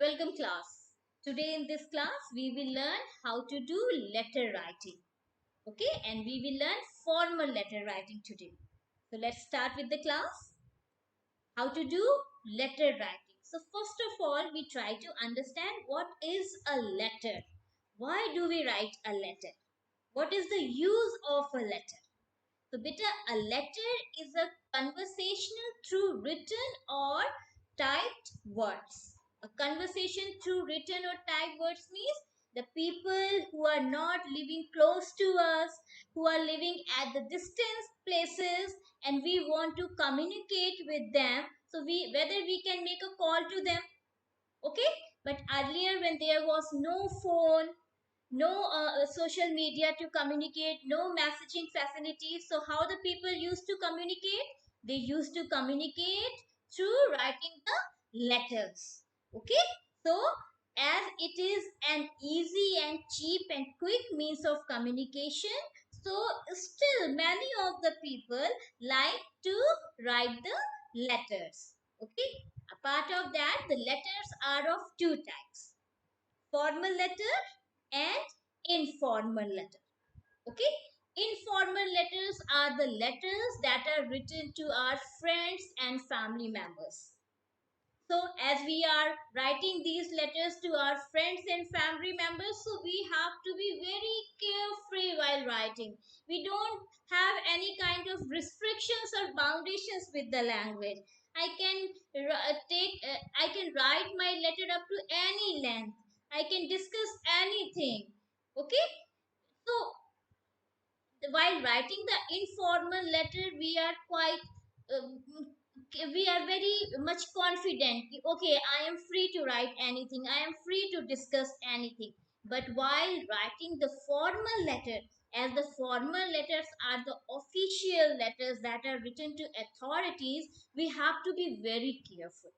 Welcome class. Today in this class we will learn how to do letter writing. Okay, and we will learn formal letter writing today. So let's start with the class. How to do letter writing. So first of all we try to understand what is a letter. Why do we write a letter? What is the use of a letter? So, beta, a letter is a conversational through written or typed words. A conversation through written or typed words means the people who are not living close to us, who are living at the distance places, and we want to communicate with them. So, whether we can make a call to them, okay? But earlier, when there was no phone, no social media to communicate, no messaging facilities. So, how the people used to communicate? They used to communicate through writing the letters. Okay, so as it is an easy and cheap and quick means of communication, so still many of the people like to write the letters. Okay, a part of that, the letters are of two types: formal letter and informal letter. Okay, informal letters are the letters that are written to our friends and family members. So as we are writing these letters to our friends and family members, so we have to be very carefree while writing. We don't have any kind of restrictions or foundations with the language. I can I can write my letter up to any length. I can discuss anything. Okay, so while writing the informal letter we are quite um, we are very much confident. Okay, I am free to write anything, I am free to discuss anything. But while writing the formal letter, as the formal letters are the official letters that are written to authorities, we have to be very careful.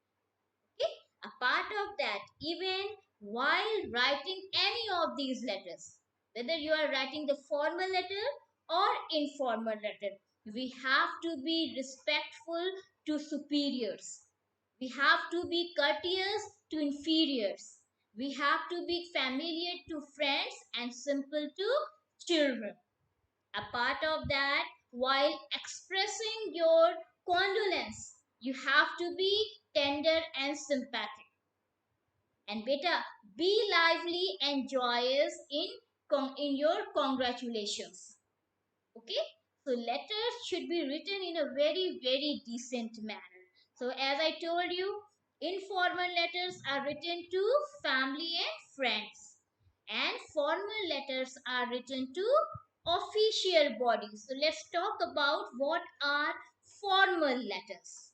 Okay, a part of that, even while writing any of these letters, whether you are writing the formal letter or informal letter, we have to be respectful to superiors. We have to be courteous to inferiors. We have to be familiar to friends and simple to children. A part of that, while expressing your condolence, you have to be tender and sympathetic. And beta, be lively and joyous in your congratulations. Okay, so letters should be written in a very decent manner. So as I told you, informal letters are written to family and friends, and formal letters are written to official bodies. So let's talk about what are formal letters.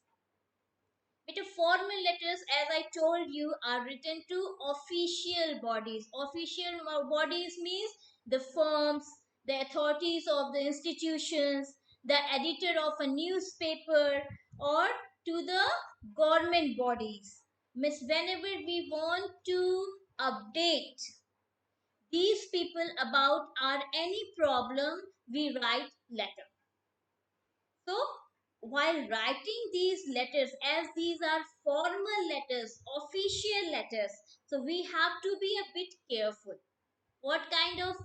But formal letters, as I told you, are written to official bodies. Official bodies means the firms, the authorities of the institutions, the editor of a newspaper, or to the government bodies. Means whenever we want to update these people about our any problem, we write letter. So, while writing these letters, as these are formal letters, official letters, so we have to be a bit careful. What kind of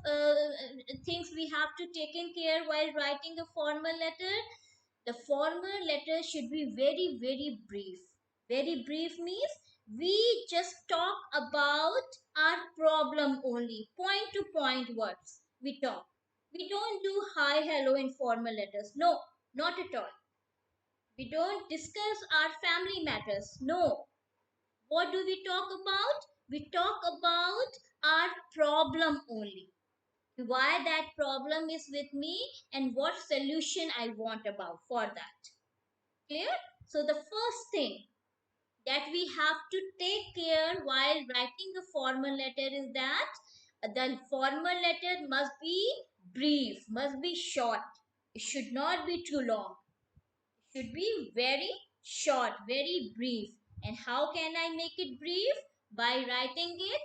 things we have to take in care while writing a formal letter? The formal letter should be very brief. Very brief means we just talk about our problem only, point to point words we talk. We don't do hi hello in formal letters, no, not at all. We don't discuss our family matters. No. What do we talk about? We talk about our problem only. Why that problem is with me and what solution I want about for that. Clear? So the first thing that we have to take care while writing a formal letter is that the formal letter must be brief, must be short. It should not be too long, should be very short, very brief. And how can I make it brief? By writing it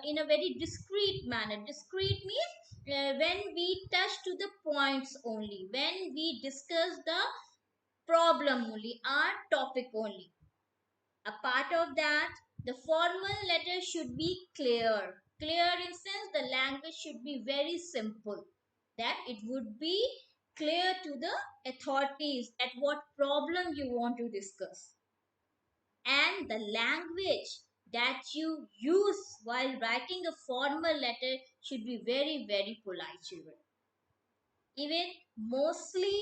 in a very discreet manner. Discreet means when we touch to the points only, when we discuss the problem only, our topic only. A part of that, The formal letter should be clear. Clear in sense the language should be very simple. That it would be clear to the authorities at what problem you want to discuss. And the language that you use while writing a formal letter should be very, very polite, children. Even mostly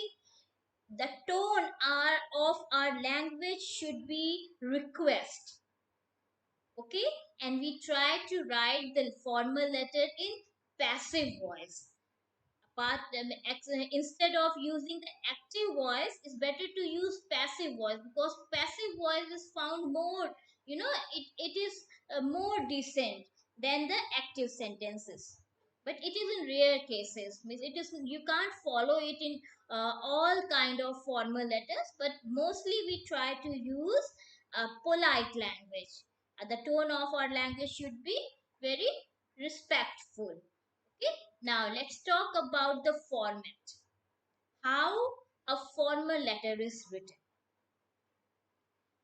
the tone of our language should be request. Okay, and we try to write the formal letter in passive voice. Instead of using the active voice, it's better to use passive voice, because passive voice is found more, it is more decent than the active sentences. But it is in rare cases, means it is, you can't follow it in all kind of formal letters, but mostly we try to use a polite language. The tone of our language should be very respectful. Okay, now let's talk about the format. How a formal letter is written.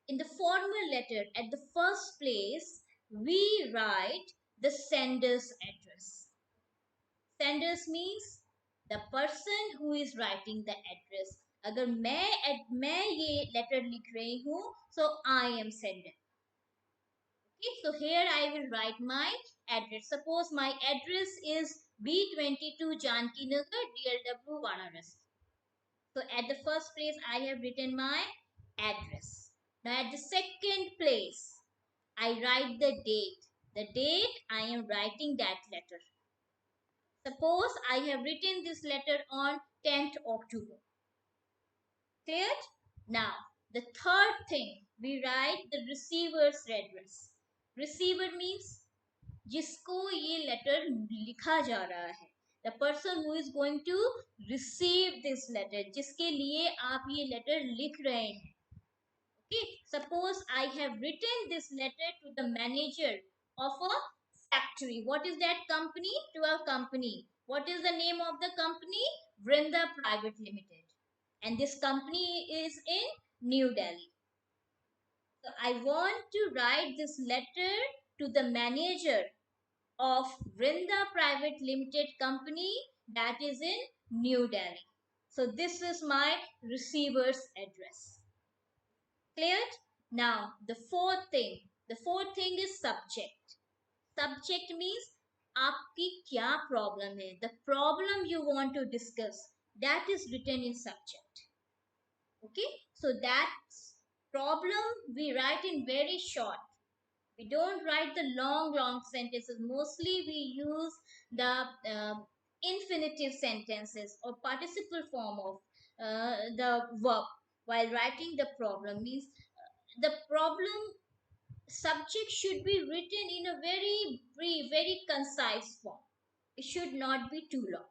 In the formal letter, at the first place, we write the sender's address. Senders means the person who is writing the address. अगर मैं ये letter लिख रही हूँ, so I am sender. Okay, so here I will write my address. Suppose my address is B22 Janki Nagar, DLW, Varanasi. So at the first place, I have written my address. Now at the second place, I write the date. The date I am writing that letter. Suppose I have written this letter on 10th October. Cleared? Now, the third thing, we write the receiver's address. Receiver means जिसको ये letter लिखा जा रहा है, the person who is going to receive this letter, जिसके लिए आप ये लेटर लिख रहे हैं. Okay, suppose I have written this letter to the manager of a factory. What is that company? To a company. What is the name of the company? Vrinda Private Limited. And this company is in New Delhi. So I want to write this letter to the manager of Vrinda Private Limited Company that is in New Delhi. So this is my receiver's address. Cleared? Now the fourth thing. The fourth thing is subject. Subject means आपकी क्या problem है? The problem you want to discuss, that is written in subject. Okay, so that problem we write in very short. We don't write the long sentences. Mostly we use the infinitive sentences or participle form of the verb while writing the problem. Means the problem subject should be written in a very brief, very concise form. It should not be too long.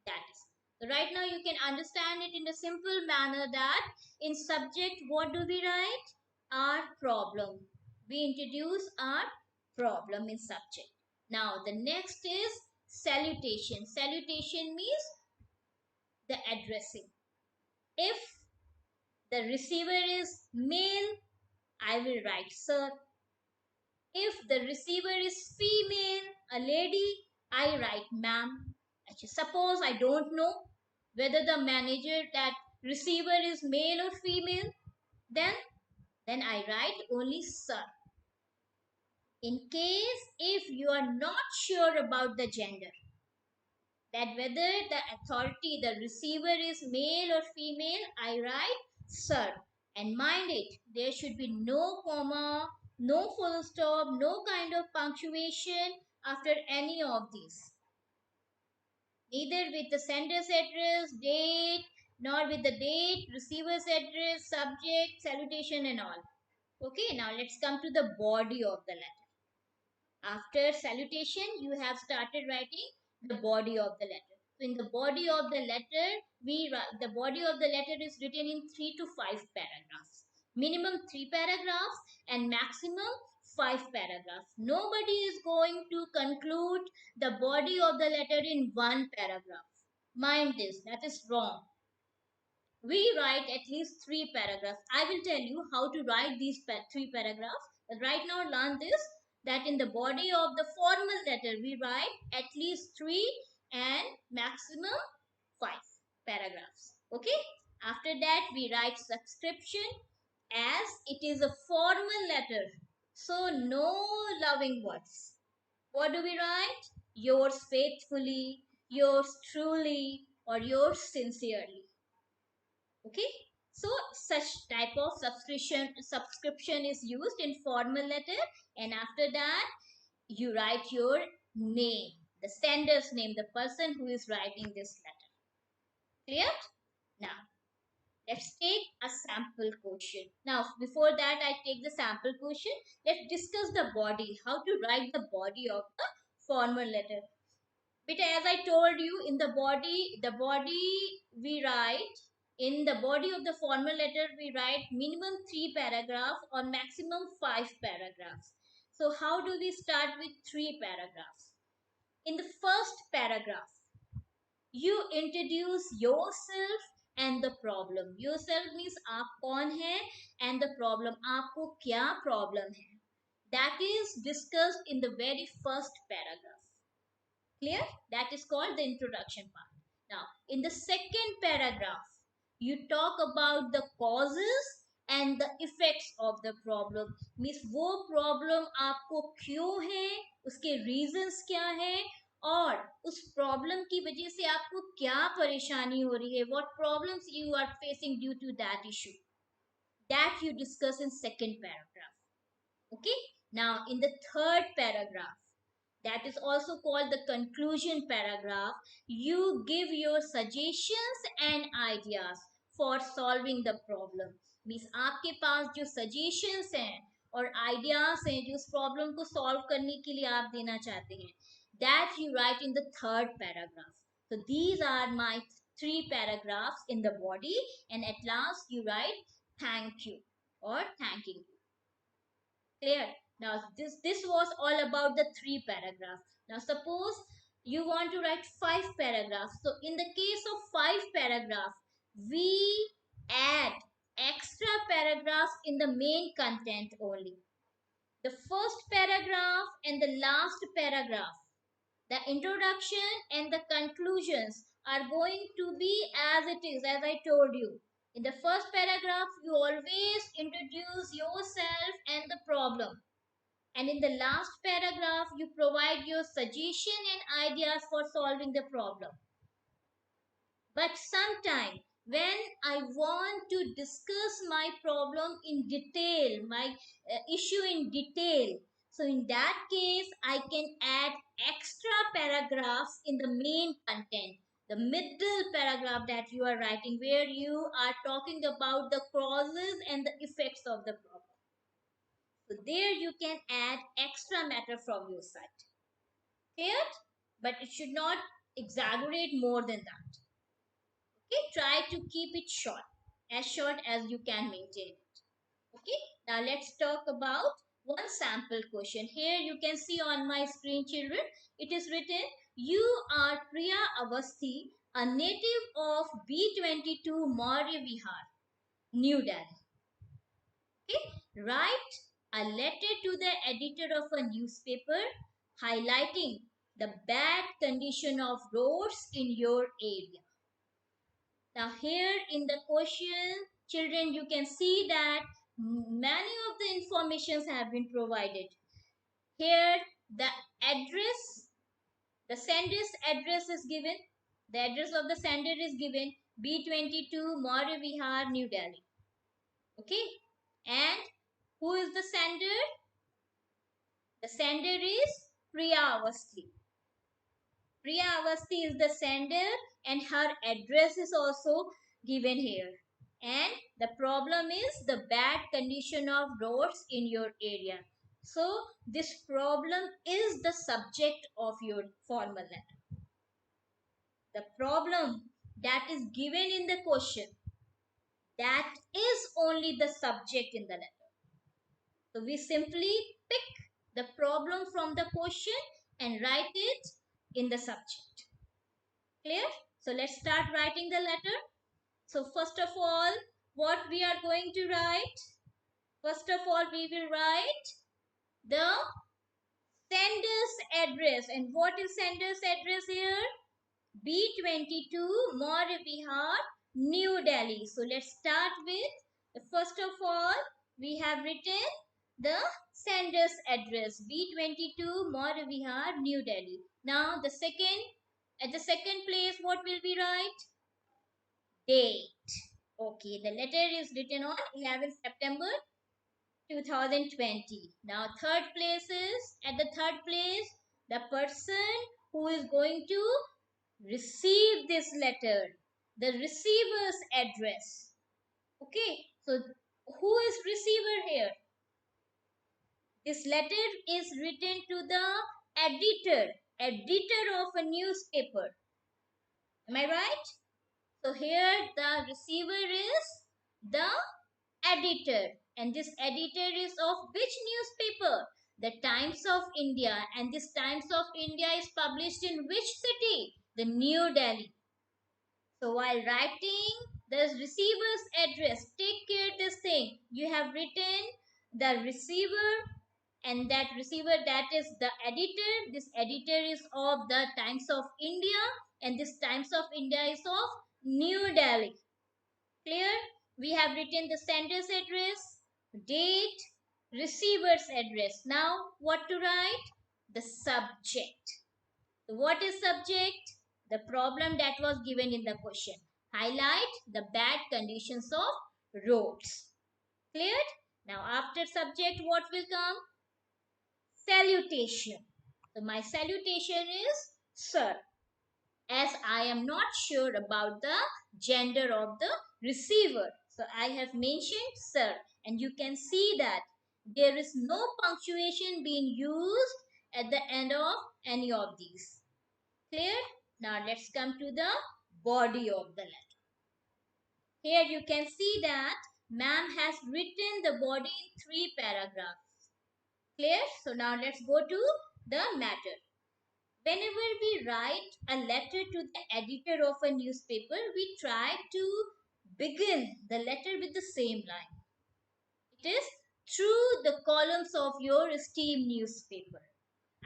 That is. So right now you can understand it in a simple manner that in subject, what do we write? Our problem. We introduce our problem in subject. Now the next is salutation. Salutation means the addressing. If the receiver is male, I will write sir. If the receiver is female, a lady, I write ma'am. Suppose I don't know whether the manager, that receiver is male or female, then I write only sir. In case if you are not sure about the gender, that whether the authority, the receiver is male or female, I write sir. And mind it, there should be no comma, no full stop, no kind of punctuation after any of these. Neither with the sender's address, date, nor with the date, receiver's address, subject, salutation and all. Okay, now let's come to the body of the letter. After salutation, you have started writing the body of the letter. So in the body of the letter, the body of the letter is written in 3 to 5 paragraphs. Minimum 3 paragraphs and maximum 5 paragraphs. Nobody is going to conclude the body of the letter in 1 paragraph. Mind this, that is wrong. we write at least three paragraphs. I will tell you how to write these three paragraphs. But right now, learn this, that in the body of the formal letter, we write at least three and maximum five paragraphs. Okay. After that, we write subscription as it is a formal letter. So, no loving words. What do we write? Yours faithfully, yours truly, or yours sincerely. Okay, so such type of subscription is used in formal letter, and after that you write your name, the sender's name, the person who is writing this letter. Clear? Now let's take a sample question. Now before that I take the sample question, let's discuss the body, how to write the body of the formal letter. But as I told you, in the body we write, in the body of the formal letter, we write minimum three paragraphs or maximum five paragraphs. So how do we start with three paragraphs? In the first paragraph, you introduce yourself and the problem. Yourself means आप कौन है and the problem, आपको क्या problem है. That is discussed in the very first paragraph. Clear? That is called the introduction part. Now, in the second paragraph, you talk about the causes and the effects of the problem. Means वो problem आपको क्यों है, उसके reasons क्या है, और उस problem की वजह से आपको क्या परेशानी हो रही है, what problems you are facing due to that issue. That you discuss in second paragraph. Okay. Now, in the third paragraph, that is also called the conclusion paragraph, you give your suggestions and ideas for solving the problem. Means आपके पास जो suggestions हैं और ideas हैं जो उस problem को solve करने के लिए आप देना चाहते हैं, that you write in the third paragraph. So these are my three paragraphs in the body, and at last you write thank you or thanking you. Clear? Now this was all about the three paragraphs. Now suppose you want to write five paragraphs. So in the case of five paragraphs, we add extra paragraphs in the main content only. The first paragraph and the last paragraph, the introduction and the conclusions, are going to be as it is, as I told you. In the first paragraph, you always introduce yourself and the problem. And in the last paragraph, you provide your suggestion and ideas for solving the problem. But sometime when I want to discuss my problem in detail, my issue in detail, so in that case, I can add extra paragraphs in the main content, the middle paragraph that you are writing, where you are talking about the causes and the effects of the problem. So there you can add extra matter from your side. Clear? But it should not exaggerate more than that. Okay, try to keep it short as you can maintain it. Okay, now let's talk about one sample question. Here you can see on my screen, children, it is written, you are Priya Avasthi, a native of B22 Maurya Vihar, New Delhi. Okay, write a letter to the editor of a newspaper highlighting the bad condition of roads in your area. Now here in the question, children, you can see that many of the informations have been provided. Here the address, the sender's address is given. The address of the sender is given, B22 Maurya Vihar, New Delhi. Okay, and who is the sender? The sender is Priya Avasthi. Priya Avasthi is the sender, and her address is also given here. And the problem is the bad condition of roads in your area. So this problem is the subject of your formal letter. The problem that is given in the question, that is only the subject in the letter. So we simply pick the problem from the question and write it in the subject. Clear? So let's start writing the letter. So first of all, what we are going to write? First of all, we will write the sender's address. And what is sender's address here? B22 More Vihar, New Delhi. So let's start with, first of all, we have written the sender's address, B22 More Vihar, New Delhi. Now the second, at the second place, what will we write? Date. Okay, the letter is written on 11th September 2020. Now third place is, at the third place, the person who is going to receive this letter, the receiver's address. Okay, so who is receiver here? This letter is written to the editor of a newspaper. Am I right? So here the receiver is the editor, and this editor is of which newspaper? The Times of India. And this Times of India is published in which city? The New Delhi. So while writing the receiver's address, take care this thing. You have written the receiver, and that receiver, that is the editor. This editor is of the Times of India, and this Times of India is of New Delhi. Clear? We have written the sender's address, date, receiver's address. Now what to write? The subject. What is subject? The problem that was given in the question. Highlight the bad conditions of roads. Cleared? Now after subject, what will come? Salutation. So my salutation is sir, as I am not sure about the gender of the receiver. So I have mentioned sir, and you can see that there is no punctuation being used at the end of any of these. Clear? Now let's come to the body of the letter. Here you can see that ma'am has written the body in 3 paragraphs. Clear? So now let's go to the matter. Whenever we write a letter to the editor of a newspaper, we try to begin the letter with the same line. It is through the columns of your esteemed newspaper,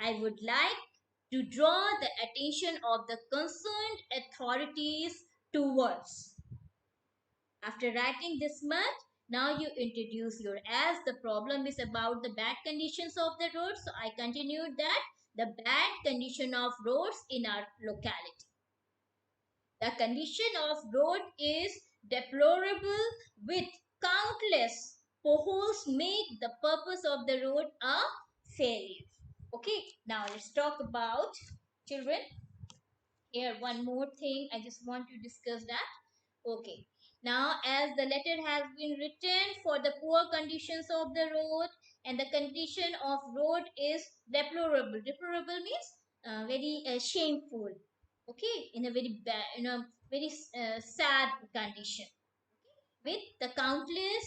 I would like to draw the attention of the concerned authorities towards. After writing this much, now you introduce your, as the problem is about the bad conditions of the roads. So I continued that the bad condition of roads in our locality. The condition of road is deplorable, with countless potholes make the purpose of the road a failure. Okay, now let's talk about children. Here, one more thing I just want to discuss that. Okay, now as the letter has been written for the poor conditions of the road, and the condition of road is deplorable. Deplorable means very shameful. Okay, in a very bad, very sad condition, with the countless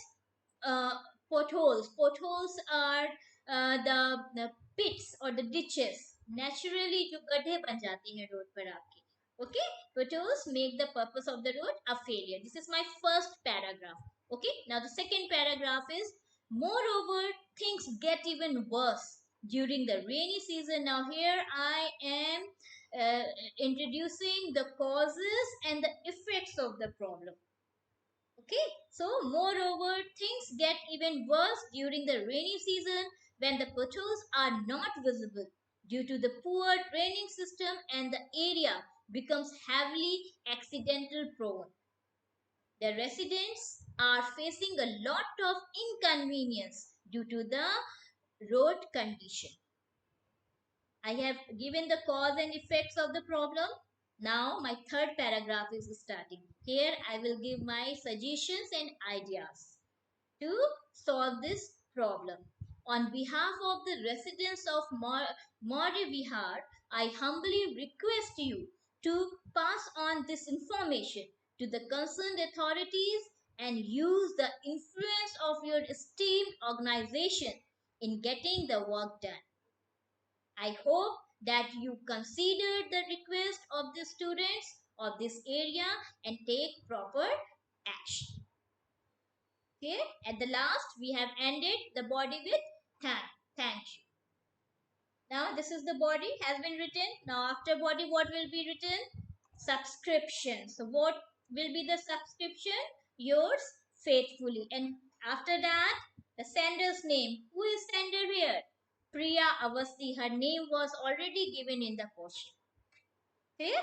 uh, potholes. Potholes are the pits or the ditches. Naturally जो गड्ढे बन जाती हैं road पर आपके. Okay, potholes make the purpose of the road a failure. This is my first paragraph. Okay, now the second paragraph is, moreover, things get even worse during the rainy season. Now here I am introducing the causes and the effects of the problem. Okay, so moreover, things get even worse during the rainy season, when the potholes are not visible due to the poor draining system, and the area becomes heavily accidental prone. The residents are facing a lot of inconvenience due to the road condition. I have given the cause and effects of the problem. Now my third paragraph is starting. Here I will give my suggestions and ideas to solve this problem. On behalf of the residents of Maurya Vihar, I humbly request you to pass on this information to the concerned authorities and use the influence of your esteemed organization in getting the work done. I hope that you consider the request of the students of this area and take proper action. Okay, at the last we have ended the body with thank you. Now this is the body has been written. Now after body what will be written? Subscription. So what will be the subscription? Yours faithfully. And after that, the sender's name. Who is sender here? Priya Avasti. Her name was already given in the question. Clear?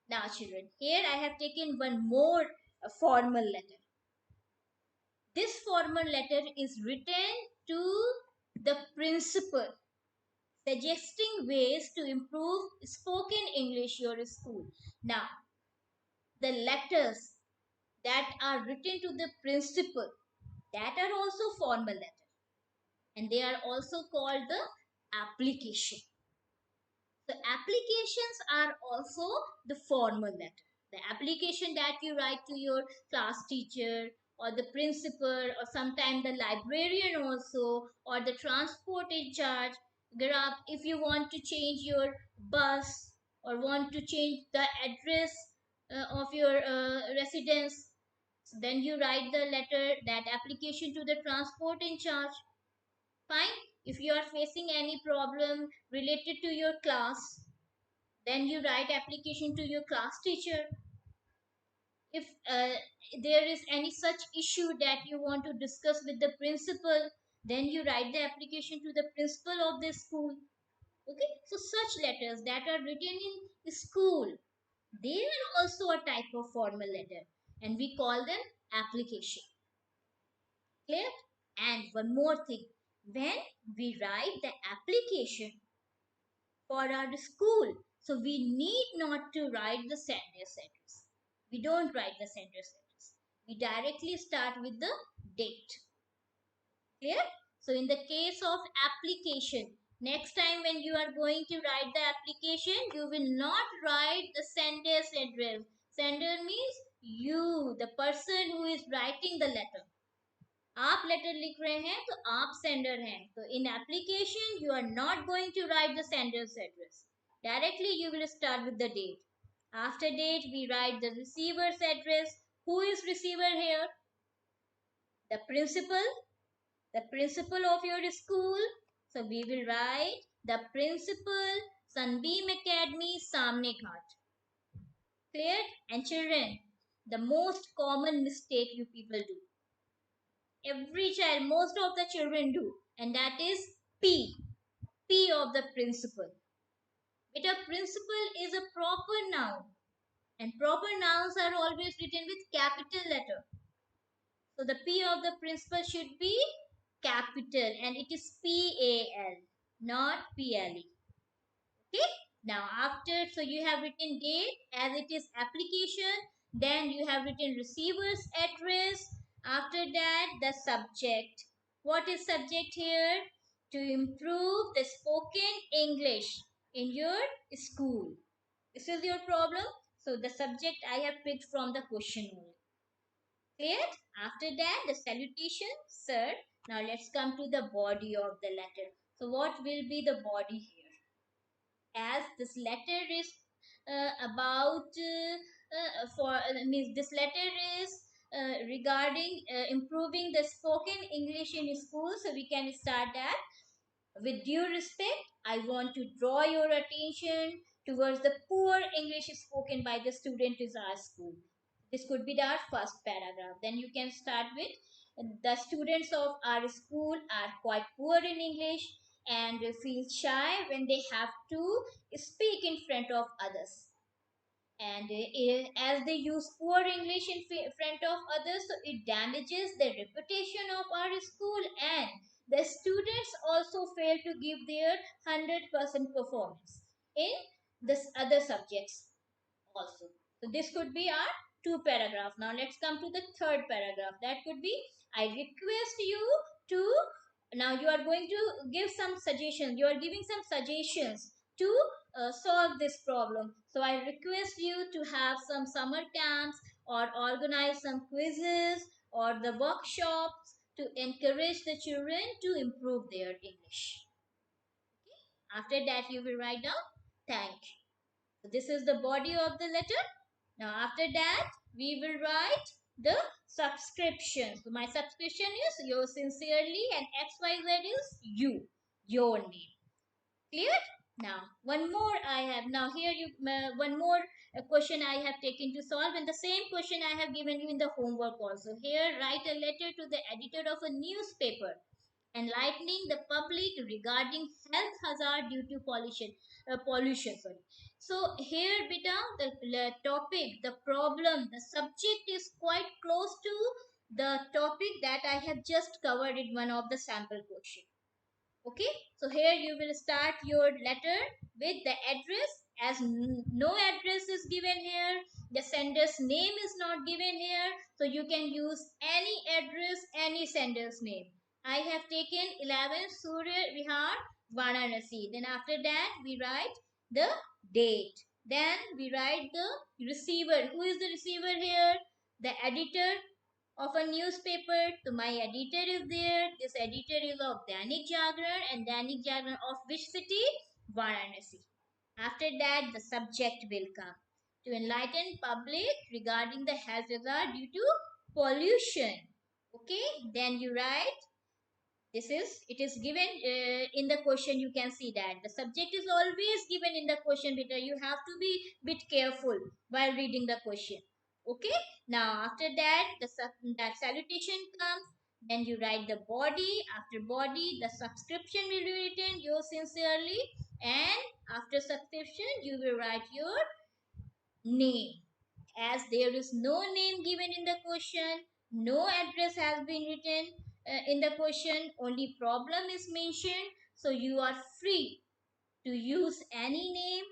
Now children, here I have taken one more formal letter. This formal letter is written to the principal, suggesting ways to improve spoken English your school. Now, the letters that are written to the principal, that are also formal letter, and they are also called the application. So applications are also the formal letter. The application that you write to your class teacher or the principal or sometimes the librarian also, or the transport in charge. Grab if you want to change your bus or want to change the address of your residence, then you write the letter, that application to the transport in charge. Fine. If you are facing any problem related to your class, then you write application to your class teacher. If there is any such issue that you want to discuss with the principal, then you write the application to the principal of the school. Okay, so such letters that are written in school, they are also a type of formal letter, and we call them application. Clear? And one more thing, when we write the application for our school, so we need not to write the sender's address. We don't write the sender's address. We directly start with the date. Clear? So in the case of application, next time when you are going to write the application, you will not write the sender's address. Sender means you, the person who is writing the letter. आप letter लिख रहे हैं तो आप sender हैं, तो in application you are not going to write the sender's address. Directly you will start with the date. After date we write the receiver's address. Who is receiver here? The principal, the principal of your school. So we will write the principal, Sunbeam Academy, Samne Ghat. Clear? And children, the most common mistake you people do, every child, most of the children do, and that is P. P of the principal. But a principal is a proper noun, and proper nouns are always written with capital letter. So the P of the principal should be capital, and it is PAL, not PLE. Okay, now after, so you have written date as it is application, then you have written receiver's address. After that, the subject. What is subject here? To improve the spoken English in your school. This is your problem. So the subject I have picked from the question only. Clear? After that, the salutation, sir. Now let's come to the body of the letter. So what will be the body here? As this letter is about for means this letter is regarding improving the spoken English in school, so we can start that. With due respect, I want to draw your attention towards the poor English spoken by the student in our school. This could be our first paragraph. Then you can start with, the students of our school are quite poor in English and feel shy when they have to speak in front of others. And as they use poor English in front of others, so it damages the reputation of our school, and the students also fail to give their 100% performance in this other subjects also. So this could be our two paragraph. Now let's come to the third paragraph. That could be, I request you to, now you are going to give some suggestions. You are giving some suggestions to solve this problem. So I request you to have some summer camps or organize some quizzes or the workshops to encourage the children to improve their English. After that you will write down thank you. So this is the body of the letter. Now after that we will write the subscription. So my subscription is yours sincerely, and XYZ is you, your name. Clear? Now one more I have, now here you one more question I have taken to solve, and the same question I have given you in the homework also. Here, write a letter to the editor of a newspaper enlightening the public regarding health hazard due to pollution, sorry. So here beta, the topic, the problem, the subject is quite close to the topic that I have just covered in one of the sample question. Okay, so here you will start your letter with the address, as no address is given here, the sender's name is not given here, so you can use any address, any sender's name. I have taken 11 Surya Vihar, Varanasi. Then after that we write the date, then we write the receiver. Who is the receiver here? The editor of a newspaper. So my editor is there. This editor is of Dainik Jagran, and Dainik Jagran of which city? Varanasi. After that, the subject will come to enlighten public regarding the health hazard due to pollution. Okay, then you write, this is, it is given in the question. You can see that the subject is always given in the question, because you have to be bit careful while reading the question. Okay, now after that that salutation comes, then you write the body. After body, the subscription will be written, yours sincerely, and after subscription you will write your name. As there is no name given in the question, no address has been written in the question, only problem is mentioned, so you are free to use any name,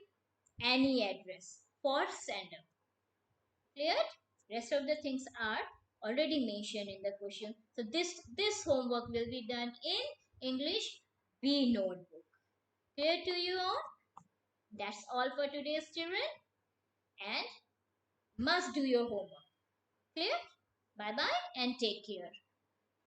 any address for sender. Clear? Rest of the things are already mentioned in the question. So this homework will be done in English B notebook. Clear to you all? That's all for today's children, and must do your homework. Clear? Bye bye and take care.